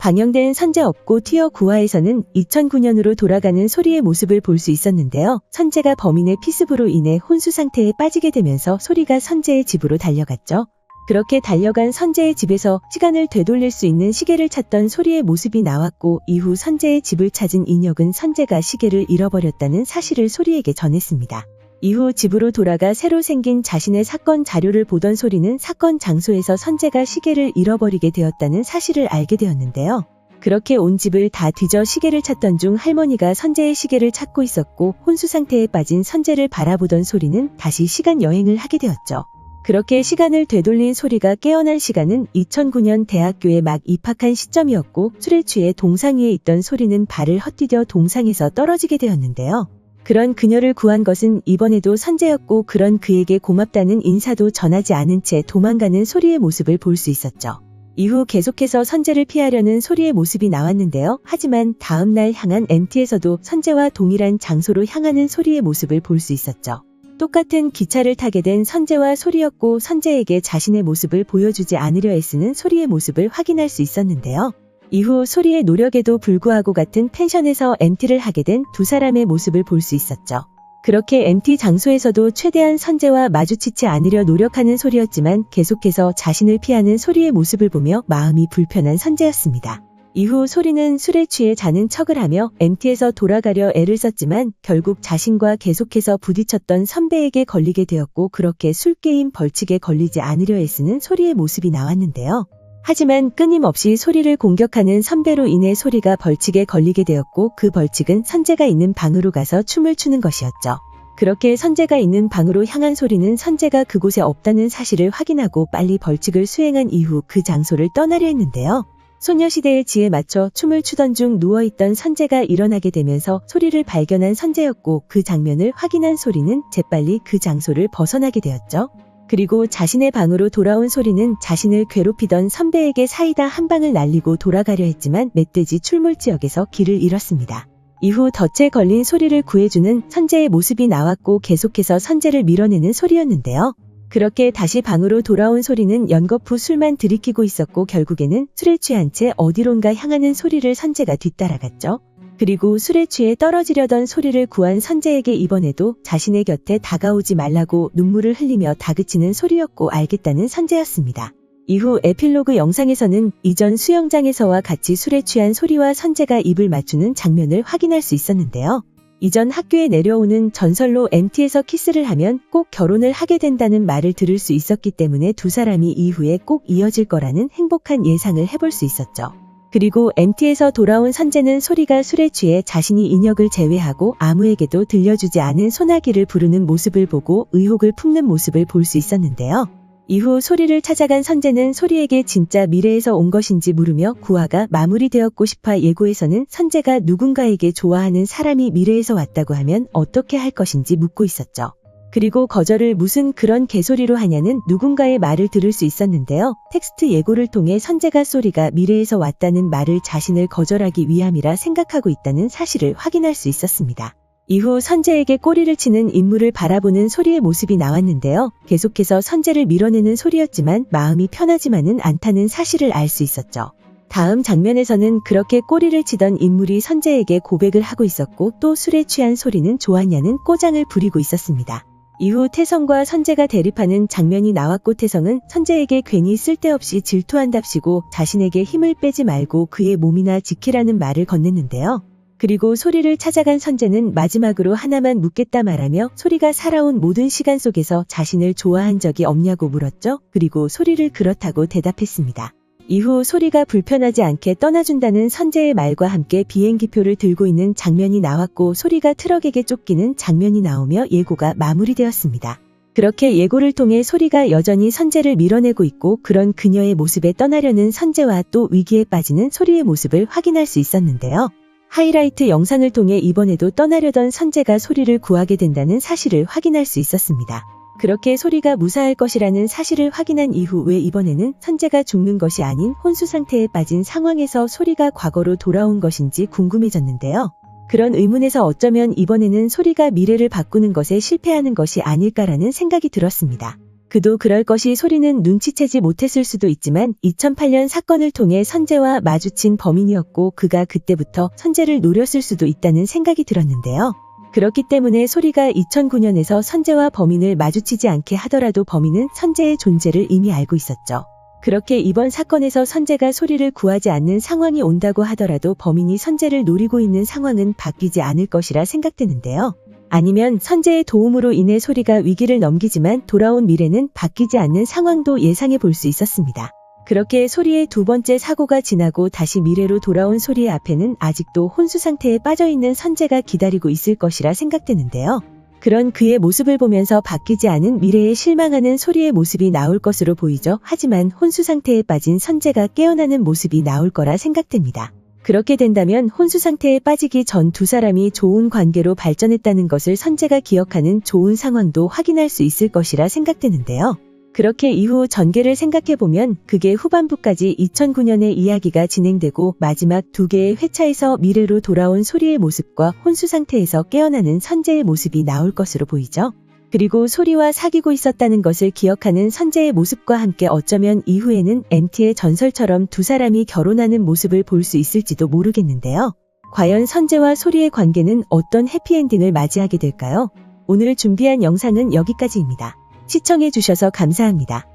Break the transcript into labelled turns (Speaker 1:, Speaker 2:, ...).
Speaker 1: 방영된 선제 없고 티어 9화에서는 2009년으로 돌아가는 소리의 모습을 볼 수 있었는데요. 선제가 범인의 피습으로 인해 혼수 상태에 빠지게 되면서 소리가 선제의 집으로 달려갔죠. 그렇게 달려간 선제의 집에서 시간을 되돌릴 수 있는 시계를 찾던 소리의 모습이 나왔고, 이후 선제의 집을 찾은 인혁은 선제가 시계를 잃어버렸다는 사실을 소리에게 전했습니다. 이후 집으로 돌아가 새로 생긴 자신의 사건 자료를 보던 소리는 사건 장소에서 선제가 시계를 잃어버리게 되었다는 사실을 알게 되었는데요. 그렇게 온 집을 다 뒤져 시계를 찾던 중 할머니가 선제의 시계를 찾고 있었고, 혼수 상태에 빠진 선제를 바라보던 소리는 다시 시간 여행을 하게 되었죠. 그렇게 시간을 되돌린 소리가 깨어난 시간은 2009년 대학교에 막 입학한 시점이었고, 술에 취해 동상 위에 있던 소리는 발을 헛디뎌 동상에서 떨어지게 되었는데요. 그런 그녀를 구한 것은 이번에도 선제였고, 그런 그에게 고맙다는 인사도 전하지 않은 채 도망가는 소리의 모습을 볼 수 있었죠. 이후 계속해서 선제를 피하려는 소리의 모습이 나왔는데요. 하지만 다음날 향한 MT에서도 선제와 동일한 장소로 향하는 소리의 모습을 볼 수 있었죠. 똑같은 기차를 타게 된 선제와 소리였고, 선제에게 자신의 모습을 보여주지 않으려 애쓰는 소리의 모습을 확인할 수 있었는데요. 이후 소리의 노력에도 불구하고 같은 펜션에서 MT를 하게 된 두 사람의 모습을 볼 수 있었죠. 그렇게 MT 장소에서도 최대한 선제와 마주치지 않으려 노력하는 소리였지만 계속해서 자신을 피하는 소리의 모습을 보며 마음이 불편한 선제였습니다. 이후 소리는 술에 취해 자는 척을 하며 MT에서 돌아가려 애를 썼지만 결국 자신과 계속해서 부딪혔던 선배에게 걸리게 되었고, 그렇게 술게임 벌칙에 걸리지 않으려 애쓰는 소리의 모습이 나왔는데요. 하지만 끊임없이 소리를 공격하는 선배로 인해 소리가 벌칙에 걸리게 되었고, 그 벌칙은 선제가 있는 방으로 가서 춤을 추는 것이었죠. 그렇게 선제가 있는 방으로 향한 소리는 선제가 그곳에 없다는 사실을 확인하고 빨리 벌칙을 수행한 이후 그 장소를 떠나려 했는데요. 소녀시대의 지에 맞춰 춤을 추던 중 누워있던 선제가 일어나게 되면서 소리를 발견한 선제였고, 그 장면을 확인한 소리는 재빨리 그 장소를 벗어나게 되었죠. 그리고 자신의 방으로 돌아온 소리는 자신을 괴롭히던 선배에게 사이다 한 방을 날리고 돌아가려 했지만 멧돼지 출몰 지역에서 길을 잃었습니다. 이후 덫에 걸린 소리를 구해주는 선제의 모습이 나왔고, 계속해서 선제를 밀어내는 소리였는데요. 그렇게 다시 방으로 돌아온 소리는 연거푸 술만 들이키고 있었고, 결국에는 술에 취한 채 어디론가 향하는 소리를 선제가 뒤따라갔죠. 그리고 술에 취해 떨어지려던 소리를 구한 선제에게 이번에도 자신의 곁에 다가오지 말라고 눈물을 흘리며 다그치는 소리였고, 알겠다는 선제였습니다. 이후 에필로그 영상에서는 이전 수영장에서와 같이 술에 취한 소리와 선제가 입을 맞추는 장면을 확인할 수 있었는데요. 이전 학교에 내려오는 전설로 MT에서 키스를 하면 꼭 결혼을 하게 된다는 말을 들을 수 있었기 때문에 두 사람이 이후에 꼭 이어질 거라는 행복한 예상을 해볼 수 있었죠. 그리고 MT에서 돌아온 선제는 소리가 술에 취해 자신이 인혁을 제외하고 아무에게도 들려주지 않은 소나기를 부르는 모습을 보고 의혹을 품는 모습을 볼 수 있었는데요. 이후 소리를 찾아간 선제는 소리에게 진짜 미래에서 온 것인지 물으며 9화가 마무리되었고 10화 예고에서는 선제가 누군가에게 좋아하는 사람이 미래에서 왔다고 하면 어떻게 할 것인지 묻고 있었죠. 그리고 거절을 무슨 그런 개소리로 하냐는 누군가의 말을 들을 수 있었는데요. 텍스트 예고를 통해 선제가 소리가 미래에서 왔다는 말을 자신을 거절하기 위함이라 생각하고 있다는 사실을 확인할 수 있었습니다. 이후 선제에게 꼬리를 치는 인물을 바라보는 소리의 모습이 나왔는데요. 계속해서 선제를 밀어내는 소리였지만 마음이 편하지만은 않다는 사실을 알 수 있었죠. 다음 장면에서는 그렇게 꼬리를 치던 인물이 선제에게 고백을 하고 있었고, 또 술에 취한 소리는 좋았냐는 꼬장을 부리고 있었습니다. 이후 태성과 선제가 대립하는 장면이 나왔고, 태성은 선제에게 괜히 쓸데없이 질투한답시고 자신에게 힘을 빼지 말고 그의 몸이나 지키라는 말을 건넸는데요. 그리고 소리를 찾아간 선제는 마지막으로 하나만 묻겠다 말하며 소리가 살아온 모든 시간 속에서 자신을 좋아한 적이 없냐고 물었죠. 그리고 소리를 그렇다고 대답했습니다. 이후 소리가 불편하지 않게 떠나준다는 선제의 말과 함께 비행기표를 들고 있는 장면이 나왔고, 소리가 트럭에게 쫓기는 장면이 나오며 예고가 마무리되었습니다. 그렇게 예고를 통해 소리가 여전히 선제를 밀어내고 있고, 그런 그녀의 모습에 떠나려는 선제와 또 위기에 빠지는 소리의 모습을 확인할 수 있었는데요. 하이라이트 영상을 통해 이번에도 떠나려던 선제가 소리를 구하게 된다는 사실을 확인할 수 있었습니다. 그렇게 소리가 무사할 것이라는 사실을 확인한 이후 왜 이번에는 선제가 죽는 것이 아닌 혼수 상태에 빠진 상황에서 소리가 과거로 돌아온 것인지 궁금해졌는데요. 그런 의문에서 어쩌면 이번에는 소리가 미래를 바꾸는 것에 실패하는 것이 아닐까라는 생각이 들었습니다. 그도 그럴 것이 소리는 눈치채지 못했을 수도 있지만 2008년 사건을 통해 선재와 마주친 범인이었고 그가 그때부터 선재를 노렸을 수도 있다는 생각이 들었는데요. 그렇기 때문에 소리가 2009년에서 선재와 범인을 마주치지 않게 하더라도 범인은 선재의 존재를 이미 알고 있었죠. 그렇게 이번 사건에서 선재가 소리를 구하지 않는 상황이 온다고 하더라도 범인이 선재를 노리고 있는 상황은 바뀌지 않을 것이라 생각되는데요. 아니면 선재의 도움으로 인해 소리가 위기를 넘기지만 돌아온 미래는 바뀌지 않는 상황도 예상해 볼 수 있었습니다. 그렇게 소리의 두 번째 사고가 지나고 다시 미래로 돌아온 소리의 앞에는 아직도 혼수 상태에 빠져있는 선재가 기다리고 있을 것이라 생각되는데요. 그런 그의 모습을 보면서 바뀌지 않은 미래에 실망하는 소리의 모습이 나올 것으로 보이죠. 하지만 혼수 상태에 빠진 선재가 깨어나는 모습이 나올 거라 생각됩니다. 그렇게 된다면 혼수 상태에 빠지기 전 두 사람이 좋은 관계로 발전했다는 것을 선재가 기억하는 좋은 상황도 확인할 수 있을 것이라 생각되는데요. 그렇게 이후 전개를 생각해보면 그게 후반부까지 2009년의 이야기가 진행되고 마지막 두 개의 회차에서 미래로 돌아온 소리의 모습과 혼수 상태에서 깨어나는 선재의 모습이 나올 것으로 보이죠. 그리고 소리와 사귀고 있었다는 것을 기억하는 선재의 모습과 함께 어쩌면 이후에는 MT의 전설처럼 두 사람이 결혼하는 모습을 볼 수 있을지도 모르겠는데요. 과연 선재와 소리의 관계는 어떤 해피엔딩을 맞이하게 될까요? 오늘 준비한 영상은 여기까지입니다. 시청해주셔서 감사합니다.